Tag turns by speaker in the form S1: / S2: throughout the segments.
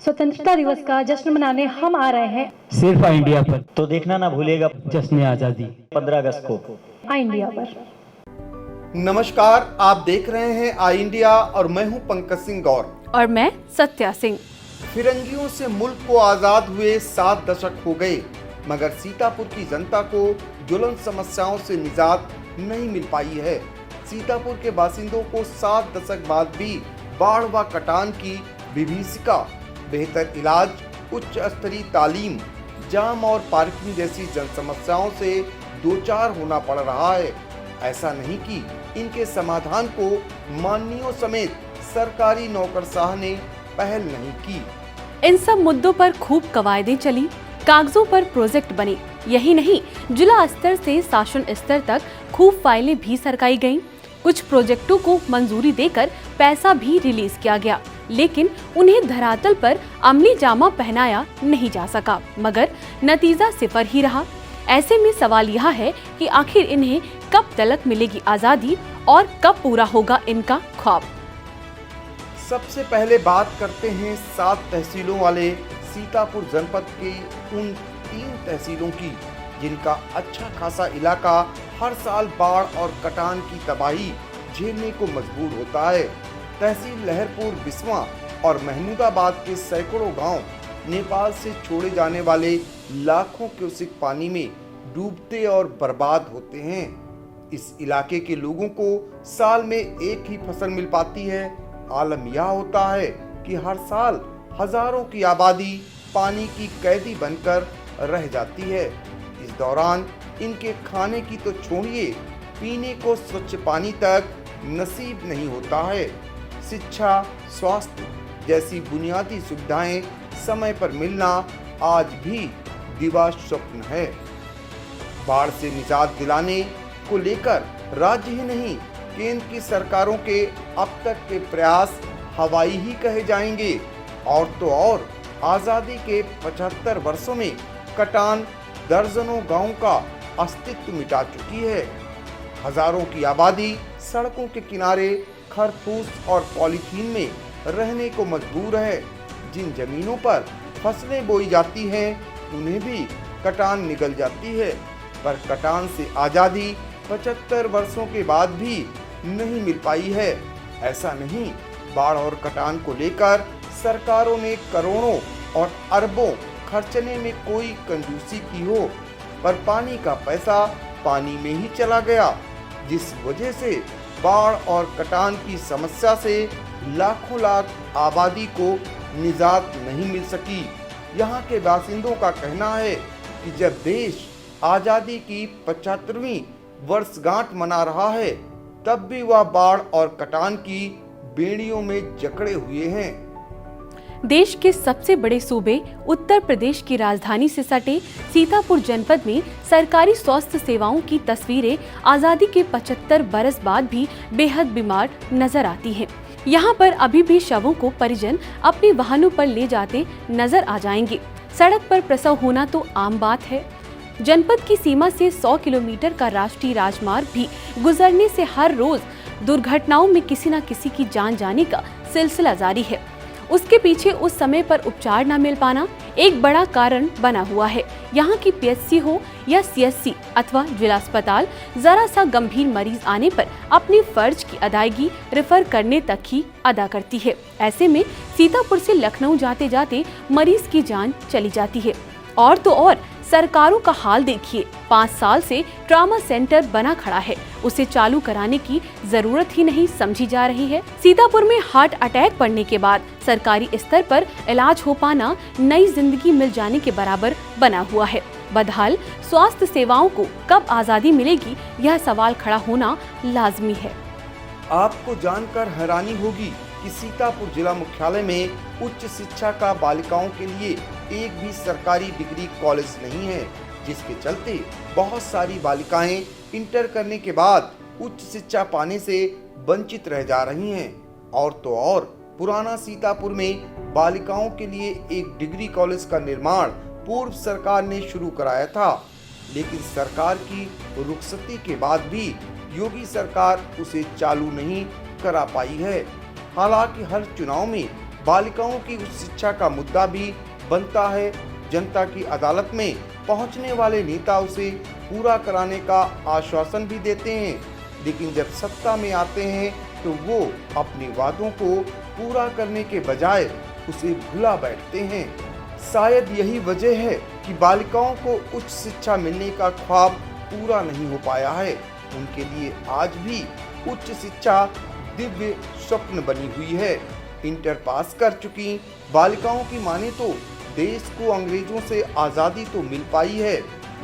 S1: स्वतंत्रता दिवस का जश्न मनाने हम आ रहे हैं
S2: सिर्फ इंडिया पर।
S3: तो देखना ना भूलिएगा
S2: जश्न आज़ादी
S3: 15 अगस्त को
S1: आई इंडिया पर।
S4: नमस्कार, आप देख रहे हैं आई इंडिया और मैं हूं पंकज सिंह गौर
S5: और मैं सत्या सिंह।
S4: फिरंगियों से मुल्क को आजाद हुए 7 दशक हो गए, मगर सीतापुर की जनता को ज्वलंत समस्याओं से निजात नहीं मिल पाई है। सीतापुर के बासिंदों को 7 दशक बाद भी बाढ़ व कटान की विभीषिका, बेहतर इलाज, उच्च स्तरीय तालीम, जाम और पार्किंग जैसी जन समस्याओं से दो चार होना पड़ रहा है। ऐसा नहीं कि इनके समाधान को माननीयों समेत सरकारी नौकरशाह ने पहल नहीं की।
S5: इन सब मुद्दों पर खूब कवायदें चली, कागजों पर प्रोजेक्ट बने। यही नहीं, जिला स्तर से शासन स्तर तक खूब फाइलें भी सरकाई गईं। कुछ प्रोजेक्टों को मंजूरी देकर पैसा भी रिलीज किया गया, लेकिन उन्हें धरातल पर अमली जामा पहनाया नहीं जा सका, मगर नतीजा सिफर ही रहा। ऐसे में सवाल यह है कि आखिर इन्हें कब तलक मिलेगी आजादी और कब पूरा होगा इनका ख्वाब।
S4: सबसे पहले बात करते हैं 7 तहसीलों वाले सीतापुर जनपद के उन 3 तहसीलों की, जिनका अच्छा खासा इलाका हर साल बाढ़ और कटान की तबाही झेलने को मजबूर होता है। तहसील लहरपुर, बिस्वा और महमूदाबाद के सैकड़ों गांव नेपाल से छोड़े जाने वाले लाखों क्यूसेक पानी में डूबते और बर्बाद होते हैं। इस इलाके के लोगों को साल में एक ही फसल मिल पाती है। आलम यह होता है कि हर साल हजारों की आबादी पानी की कैदी बनकर रह जाती है। इस दौरान इनके खाने की तो छोड़िए, पीने को स्वच्छ पानी तक नसीब नहीं होता है। शिक्षा, स्वास्थ्य जैसी बुनियादी सुविधाएं समय पर मिलना आज भी दिवा स्वप्न है। बाढ़ से निजात दिलाने को लेकर राज्य ही नहीं, केंद्र की सरकारों के अब तक के प्रयास हवाई ही कहे जाएंगे। और तो और आजादी के 75 वर्षों में कटान दर्जनों गांवों का अस्तित्व मिटा चुकी है। हजारों की आबादी सड़कों के किनारे खरफूस और पॉलीथीन में रहने को मजबूर है। जिन जमीनों पर फसलें बोई जाती हैं, उन्हें भी कटान निगल जाती है। पर कटान से आजादी 75 वर्षों के बाद भी नहीं मिल पाई है। ऐसा नहीं, बाढ़ और कटान को लेकर सरकारों ने करोड़ों और अरबों खर्चने में कोई कंजूसी की हो, पर पानी का पैसा पानी में ही चला गया, जिस वजह से बाढ़ और कटान की समस्या से लाखों लाख आबादी को निजात नहीं मिल सकी। यहाँ के बासिंदों का कहना है कि जब देश आजादी की 75वीं वर्षगांठ मना रहा है, तब भी वह बाढ़ और कटान की बेड़ियों में जकड़े हुए हैं।
S5: देश के सबसे बड़े सूबे उत्तर प्रदेश की राजधानी से सटे सीतापुर जनपद में सरकारी स्वास्थ्य सेवाओं की तस्वीरें आजादी के 75 बरस बाद भी बेहद बीमार नजर आती हैं। यहाँ पर अभी भी शवों को परिजन अपने वाहनों पर ले जाते नजर आ जाएंगे। सड़क पर प्रसव होना तो आम बात है। जनपद की सीमा से 100 किलोमीटर का राष्ट्रीय राजमार्ग भी गुजरने से हर रोज दुर्घटनाओं में किसी न किसी की जान जाने का सिलसिला जारी है। उसके पीछे उस समय पर उपचार न मिल पाना एक बड़ा कारण बना हुआ है। यहाँ की पीएचसी हो या सीएचसी अथवा जिला अस्पताल, जरा सा गंभीर मरीज आने पर अपने फर्ज की अदायगी रेफर करने तक ही अदा करती है। ऐसे में सीतापुर से लखनऊ जाते जाते मरीज की जान चली जाती है। और तो और सरकारों का हाल देखिए, 5 साल से ट्रॉमा सेंटर बना खड़ा है, उसे चालू कराने की जरूरत ही नहीं समझी जा रही है। सीतापुर में हार्ट अटैक पड़ने के बाद सरकारी स्तर पर इलाज हो पाना नई जिंदगी मिल जाने के बराबर बना हुआ है। बदहाल स्वास्थ्य सेवाओं को कब आजादी मिलेगी, यह सवाल खड़ा होना लाजमी है।
S4: आपको जानकर हैरानी होगी कि सीतापुर जिला मुख्यालय में उच्च शिक्षा का बालिकाओं के लिए एक भी सरकारी डिग्री कॉलेज नहीं है, जिसके चलते बहुत सारी बालिकाएं इंटर करने के बाद उच्च शिक्षा पाने से वंचित रह जा रही हैं। और तो और पुराना सीतापुर में बालिकाओं के लिए एक डिग्री कॉलेज का निर्माण पूर्व सरकार ने शुरू कराया था, लेकिन सरकार की रुखसती के बाद भी योगी सरकार उसे चालू नहीं करा पाई है। हालांकि हर चुनाव में बालिकाओं की उच्च शिक्षा का मुद्दा भी बनता है। जनता की अदालत में पहुंचने वाले नेता उसे पूरा कराने का आश्वासन भी देते हैं, लेकिन जब सत्ता में आते हैं तो वो अपने वादों को पूरा करने के बजाय उसे भुला बैठते हैं। शायद यही वजह है कि बालिकाओं को उच्च शिक्षा मिलने का ख्वाब पूरा नहीं हो पाया है। उनके लिए आज भी उच्च शिक्षा दिव्य स्वप्न बनी हुई है। इंटर पास कर चुकी बालिकाओं की माने तो देश को अंग्रेजों से आज़ादी तो मिल पाई है,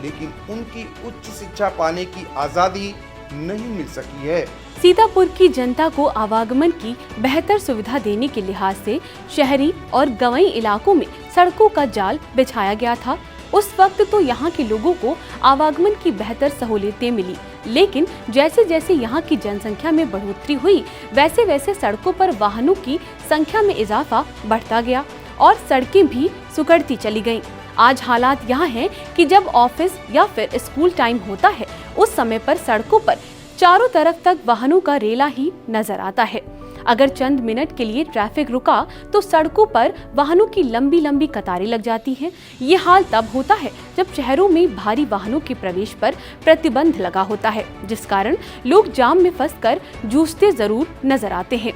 S4: लेकिन उनकी उच्च शिक्षा पाने की आज़ादी नहीं मिल सकी है।
S5: सीतापुर की जनता को आवागमन की बेहतर सुविधा देने के लिहाज से शहरी और गंवई इलाकों में सड़कों का जाल बिछाया गया था। उस वक्त तो यहाँ के लोगों को आवागमन की बेहतर सहूलियतें मिली, लेकिन जैसे जैसे यहाँ की जनसंख्या में बढ़ोतरी हुई, वैसे वैसे सड़कों पर वाहनों की संख्या में इजाफा बढ़ता गया और सड़कें भी सिकुड़ती चली गईं। आज हालात यहाँ हैं कि जब ऑफिस या फिर स्कूल टाइम होता है, उस समय पर सड़कों पर चारों तरफ तक वाहनों का रेला ही नजर आता है। अगर चंद मिनट के लिए ट्रैफिक रुका तो सड़कों पर वाहनों की लंबी लंबी कतारें लग जाती हैं। ये हाल तब होता है जब शहरों में भारी वाहनों के प्रवेश पर प्रतिबंध लगा होता है, जिस कारण लोग जाम में फंसकर जूझते जरूर नजर आते हैं।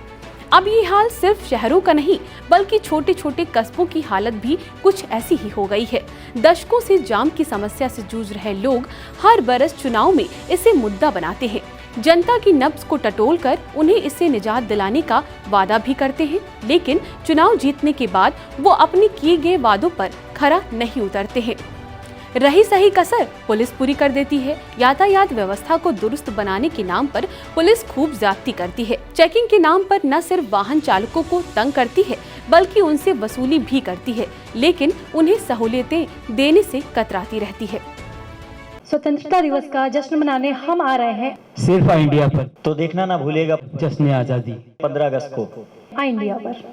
S5: अब ये हाल सिर्फ शहरों का नहीं, बल्कि छोटे छोटे कस्बों की हालत भी कुछ ऐसी ही हो गई है। दशकों से जाम की समस्या से जूझ रहे लोग हर बरस चुनाव में इसे मुद्दा बनाते हैं। जनता की नब्ज को टटोलकर उन्हें इससे निजात दिलाने का वादा भी करते हैं, लेकिन चुनाव जीतने के बाद वो अपने किए गए वादों पर खरा नहीं उतरते हैं। रही सही कसर पुलिस पूरी कर देती है। यातायात व्यवस्था को दुरुस्त बनाने के नाम पर पुलिस खूब ज्यादती करती है। चेकिंग के नाम पर न सिर्फ वाहन चालकों को तंग करती है, बल्कि उनसे वसूली भी करती है, लेकिन उन्हें सहूलियतें देने से कतराती रहती है।
S1: स्वतंत्रता दिवस का जश्न मनाने हम आ रहे हैं
S2: सिर्फ इंडिया पर।
S3: तो देखना ना भूलिएगा
S2: जश्न आजादी
S3: 15 अगस्त को
S1: इंडिया पर।